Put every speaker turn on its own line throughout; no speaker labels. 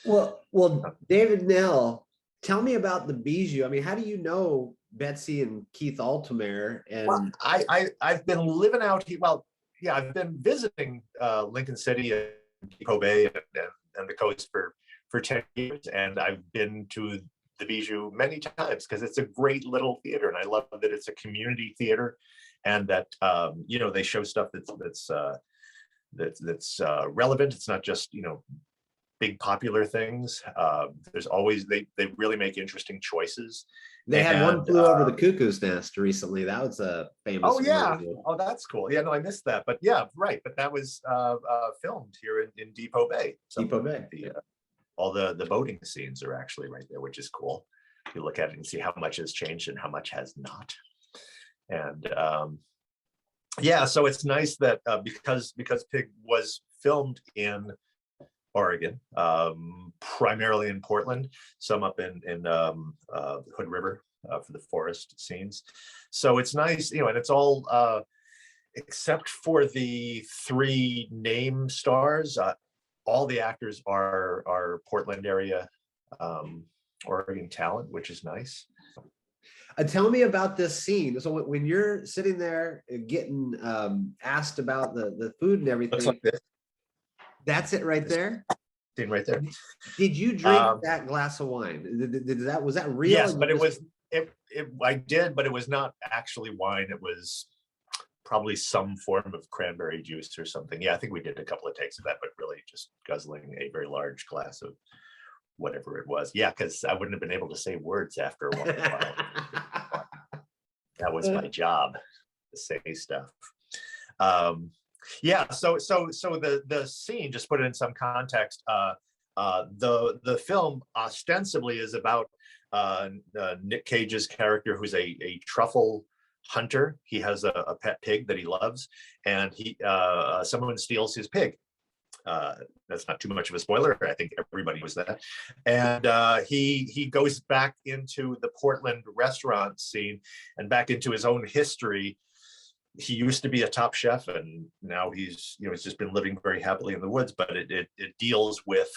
Well, David Knell, tell me about the Bijou. I mean, how do you know Betsy and Keith Altomare?
Well,
And
I've been living out here. Well, yeah, I've been visiting Lincoln City and Depot Bay and the coast for 10 years, and I've been to the Bijou many times because it's a great little theater, and I love that it's a community theater, and that you know, they show stuff that's relevant. It's not just, you know, big popular things. There's always they really make interesting choices.
they had One Flew Over the Cuckoo's Nest recently. That was a famous.
Oh yeah, oh that's cool. Yeah, no, I missed that, but yeah, right. But that was filmed here in Depot Bay.
Depot Bay.
All the boating scenes are actually right there, which is cool. You look at it and see how much has changed and how much has not. And yeah, so it's nice that because Pig was filmed in Oregon, primarily in Portland, some up in Hood River for the forest scenes. So it's nice, you know, and it's all except for the 3 name stars, all the actors are Portland area, Oregon talent, which is nice.
Tell me about this scene. So when you're sitting there getting asked about the food and everything,
Looks like this.
That's it right there.
Scene right there.
Did you drink that glass of wine? Was that real?
Yes, but I did, but it was not actually wine. It was probably some form of cranberry juice or something. Yeah, I think we did a couple of takes of that, but really just guzzling a very large glass of whatever it was. Yeah, because I wouldn't have been able to say words after a while. That was my job, to say stuff. Yeah, so the scene, just put it in some context, the film ostensibly is about Nick Cage's character, who's a truffle hunter. He has a pet pig that he loves, and someone steals his pig. That's not too much of a spoiler. I think everybody was that. And he goes back into the Portland restaurant scene and back into his own history. He used to be a top chef, and now he's just been living very happily in the woods. But it deals with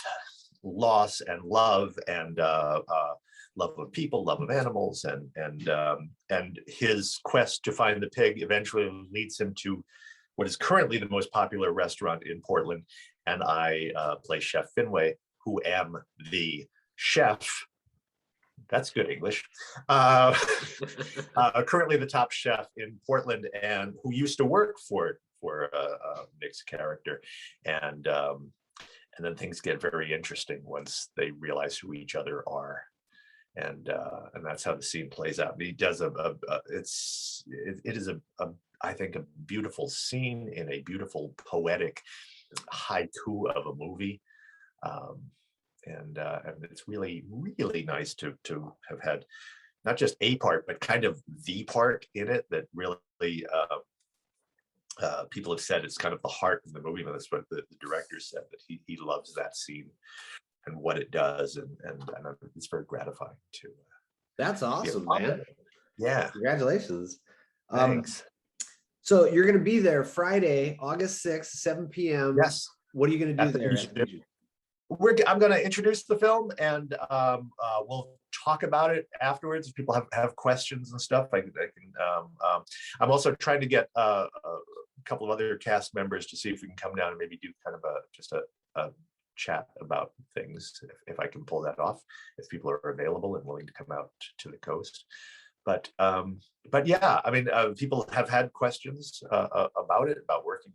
loss and love, and love of people, love of animals, and his quest to find the pig eventually leads him to what is currently the most popular restaurant in Portland. And I play Chef Finway, who am the chef. That's good English. Currently the top chef in Portland, and who used to work for Nick's character. And then things get very interesting once they realize who each other are. And that's how the scene plays out. He does it is I think a beautiful scene in a beautiful poetic haiku of a movie, and it's really nice to have had not just a part but kind of the part in it that really people have said it's kind of the heart of the movie. And that's what the director said, that he loves that scene and what it does, and it's very gratifying to.
That's awesome, man.
Yeah,
congratulations.
Thanks.
So you're going to be there Friday, August 6th, 7 p.m.
Yes.
What are you going to do there?
I'm going to introduce the film, and we'll talk about it afterwards. If people have questions and stuff, I can. I'm also trying to get a couple of other cast members to see if we can come down and maybe do kind of just a chat about things, if I can pull that off, if people are available and willing to come out to the coast. But yeah, I mean, people have had questions about it, about working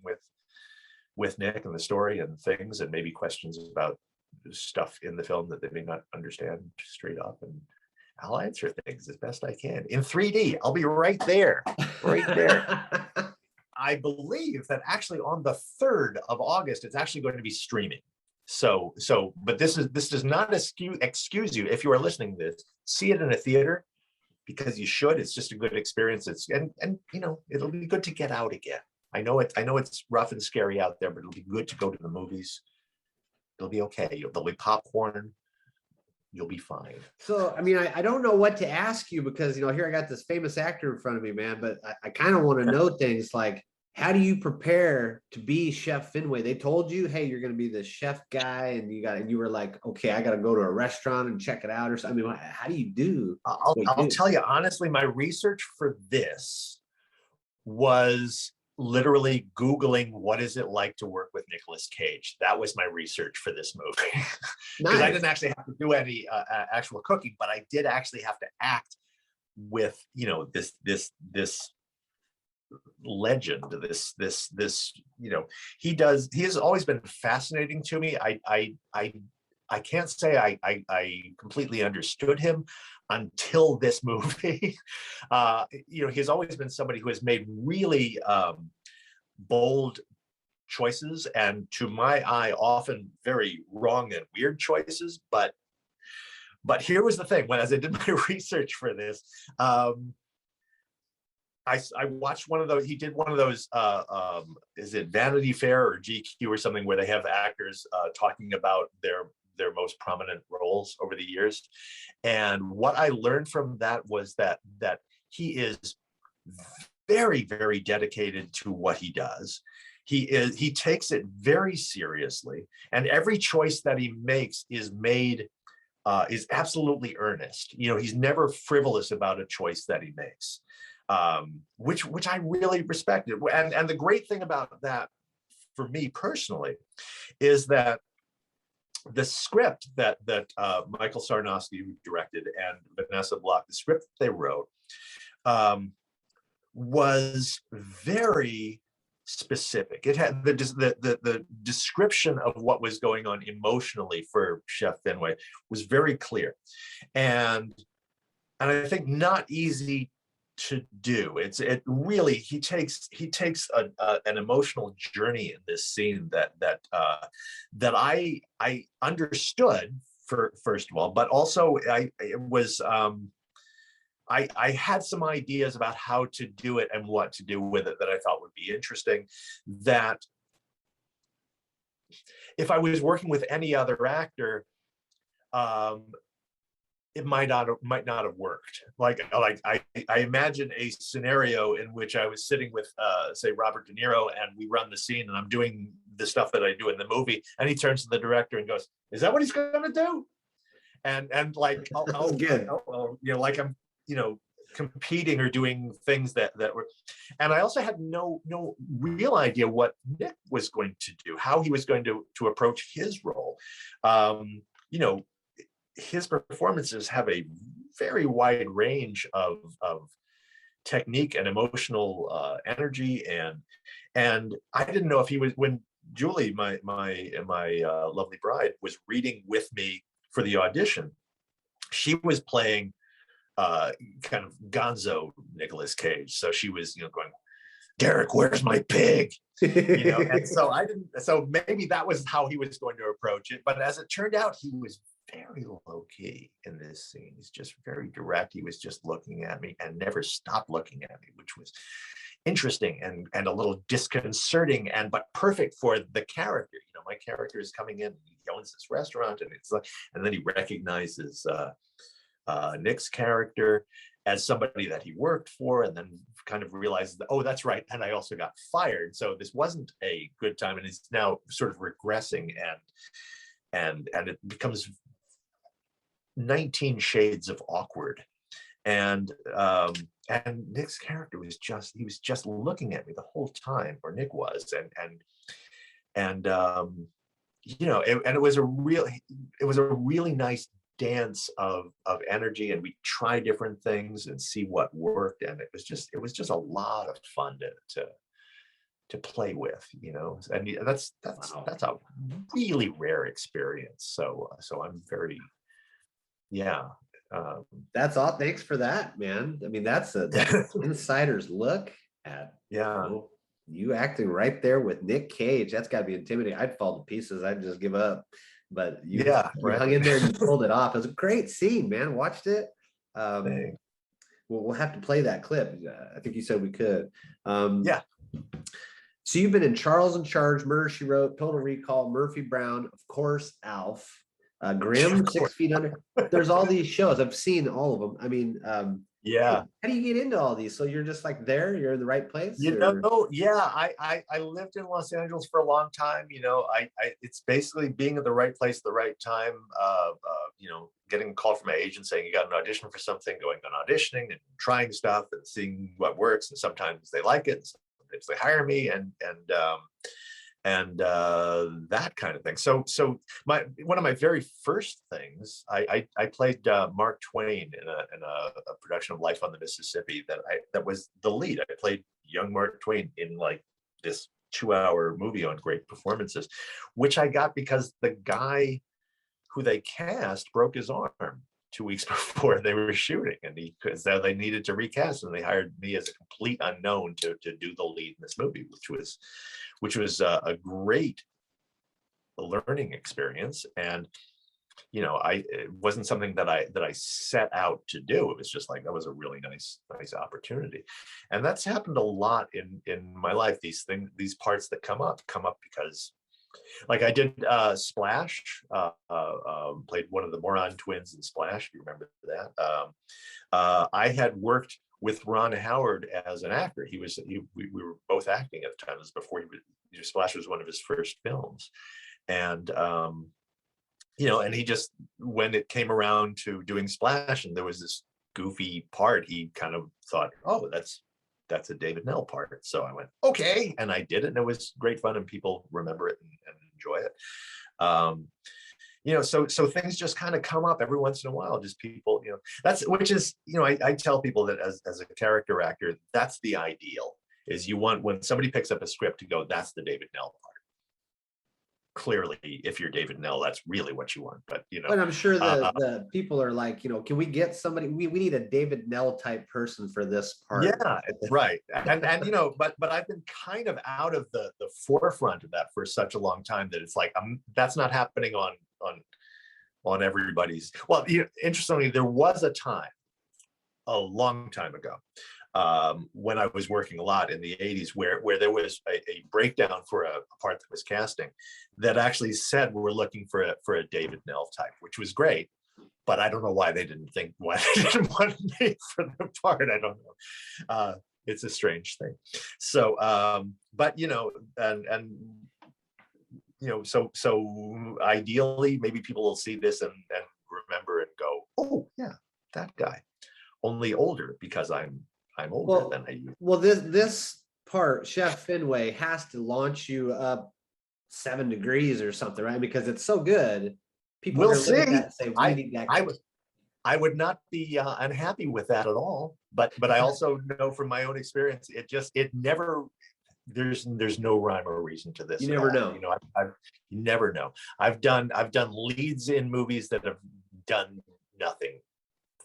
with Nick and the story and things, and maybe questions about stuff in the film that they may not understand straight up. And I'll answer things as best I can in 3D. I'll be right there, right there. I believe that actually on the 3rd of August, it's actually going to be streaming. So, but this does not excuse you, if you are listening to this, see it in a theater, because you should. It's just a good experience. And it'll be good to get out again. I know it's rough and scary out there, but it'll be good to go to the movies. It'll be okay. There'll be popcorn. You'll be fine.
So, I mean, I don't know what to ask you, because, here I got this famous actor in front of me, man, but I kind of want to know things like, how do you prepare to be Chef Finway? They told you, hey, you're going to be the chef guy, and you were like, okay, I got to go to a restaurant and check it out, or something. I mean, how do you do what you
I'll
do?
tell you honestly, my research for this was literally Googling what is it like to work with Nicolas Cage. That was my research for this movie. Because I
Nice.
didn't actually have to do any actual cooking, but I did actually have to act with, you know, this legend, this, you know, he has always been fascinating to me. I can't say I completely understood him until this movie. You know, he's always been somebody who has made really bold choices, and to my eye, often very wrong and weird choices. But here was the thing: when as I did my research for this, I watched one of those. He did one of those. Is it Vanity Fair or GQ or something, where they have actors talking about their most prominent roles over the years. And what I learned from that was that he is very, very dedicated to what he does. He takes it very seriously, and every choice that he makes is absolutely earnest. You know, he's never frivolous about a choice that he makes, which I really respected. And the great thing about that for me personally is that the script that Michael Sarnowski, who directed, and Vanessa Block, the script they wrote, was very specific. It had the description of what was going on emotionally for Chef Finway was very clear, and I think not easy to do. It really, he takes an emotional journey in this scene that I understood for first of all, but also I had some ideas about how to do it and what to do with it that I thought would be interesting, that if I was working with any other actor, it might not have worked. Like I imagine a scenario in which I was sitting with say Robert De Niro, and we run the scene, and I'm doing the stuff that I do in the movie, and he turns to the director and goes, "Is that what he's going to do?" And like,
Good.
you know, like I'm, you know, competing or doing things that were, and I also had no real idea what Nick was going to do, how he was going to approach his role. You know, his performances have a very wide range of technique and emotional energy, and I didn't know if he was, when Julie, my lovely bride, was reading with me for the audition, she was playing kind of gonzo Nicolas Cage, so she was, you know, going, "Derek, where's my pig?" You know, and so so maybe that was how he was going to approach it. But as it turned out, he was very low key in this scene. He's just very direct. He was just looking at me and never stopped looking at me, which was interesting and a little disconcerting, but perfect for the character. You know, my character is coming in, he owns this restaurant, and it's like, and then he recognizes Nick's character as somebody that he worked for, and then kind of realizes that, oh, that's right, and I also got fired, so this wasn't a good time, and he's now sort of regressing, and it becomes 19 shades of awkward. And Nick's character was just looking at me the whole time, or Nick was, and you know, and it was a really nice dance of energy, and we try different things and see what worked, and it was just a lot of fun to play with, you know. And that's
Wow.
that's a really rare experience. So I'm very, yeah.
That's all. Thanks for that, man. I mean, that's an insider's look at,
Yeah.
you know, you acting right there with Nick Cage. That's got to be intimidating. I'd fall to pieces. I'd just give up. But you
Right.
hung in there and you pulled it off. It was a great scene, man. Watched it. We'll have to play that clip. I think you said we could.
Yeah.
So you've been in Charles in Charge, Murder, She Wrote, Total Recall, Murphy Brown, of course, Alf, Grimm, 6 Feet Under. There's all these shows. I've seen all of them. I mean,
Yeah.
How do you get into all these? So you're just like there, you're in the right place,
You
or
know, yeah, I lived in Los Angeles for a long time. You know, it's basically being at the right place at the right time. You know, getting a call from my agent saying you got an audition for something, going on auditioning and trying stuff and seeing what works. And sometimes they like it, and sometimes they hire me, and that kind of thing. So one of my very first things, I played Mark Twain in a production of Life on the Mississippi that was the lead. I played young Mark Twain in like this 2-hour movie on great performances, which I got because the guy who they cast broke his arm 2 weeks before they were shooting, and because they needed to recast, and they hired me as a complete unknown to do the lead in this movie, which was a great learning experience. And you know, it wasn't something that I set out to do. It was just like, that was a really nice opportunity. And that's happened a lot in my life. These parts that come up because, like, I did Splash, played one of the Moron twins in Splash, if you remember that. I had worked with Ron Howard as an actor. We were both acting at the time. It was before Splash was one of his first films. And you know, and he just, when it came around to doing Splash and there was this goofy part, he kind of thought, oh, that's a David Knell part. So I went, okay, and I did it, and it was great fun, and people remember it and enjoy it. You know, so things just kind of come up every once in a while. Just people, you know, which is, you know, I tell people that as a character actor, that's the ideal. Is you want, when somebody picks up a script, to go, that's the David Knell part. Clearly, if you're David Knell, that's really what you want. But you know,
but I'm sure the people are like, you know, can we get somebody? We need a David Knell type person for this part.
Yeah, right. And you know, but I've been kind of out of the forefront of that for such a long time that it's like, that's not happening on everybody's. Well, you know, interestingly, there was a time a long time ago, when I was working a lot in the 80s, where there was a breakdown for a part that was casting that actually said we're looking for a David Knell type, which was great. But I don't know why they didn't want me for the part. I don't know. It's a strange thing. So, but you know, and you know, so ideally, maybe people will see this and remember and go, oh yeah, that guy. Only older, because I'm older than I used to.
Well, this part, Chef Finway, has to launch you up 7 degrees or something, right? Because it's so good. People
will see.
Say, we need that.
I would not be unhappy with that at all. But I also know from my own experience, it never. There's no rhyme or reason to this.
You never know.
You know, you never know. I've done leads in movies that have done nothing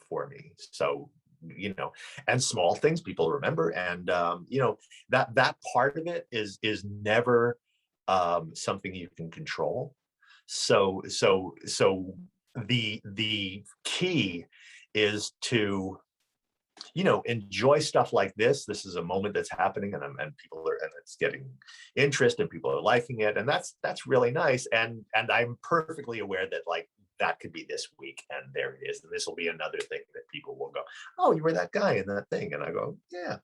for me. So, you know, and small things people remember, and you know, that part of it is never something you can control. So the key is to, you know, enjoy stuff like this. This is a moment that's happening, and people are, and it's getting interest, and people are liking it, and that's really nice. And I'm perfectly aware that, like, that could be this week, and there it is, and this will be another thing that people will go, oh, you were that guy in that thing, and I go, yeah.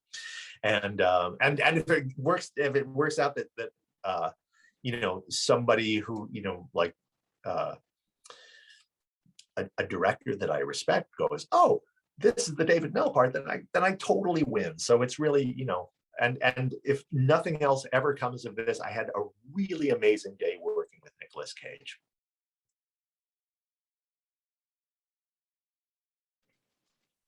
And if it works out that you know, somebody who, you know, like a director that I respect goes, oh, this is the David Knell part, then I totally win. So it's really, you know, and if nothing else ever comes of this, I had a really amazing day working with Nicolas Cage.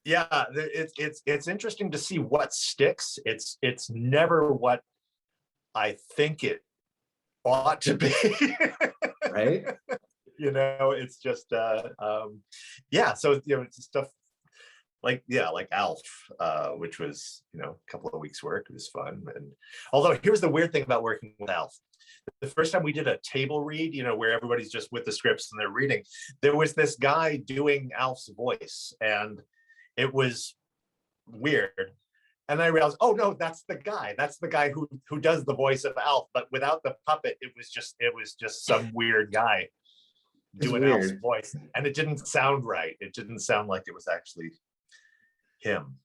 Yeah, it's interesting to see what sticks. It's never what I think it ought to be.
Right.
You know, it's just yeah. So, you know, it's stuff like, yeah, like Alf, which was, you know, a couple of weeks work. It was fun. And although here's the weird thing about working with Alf. The first time we did a table read, you know, where everybody's just with the scripts and they're reading, there was this guy doing Alf's voice, and it was weird. And I realized, oh no, that's the guy who does the voice of Alf, but without the puppet, it was just some weird guy doing Alf's voice, and it didn't sound right. It didn't sound like it was actually him.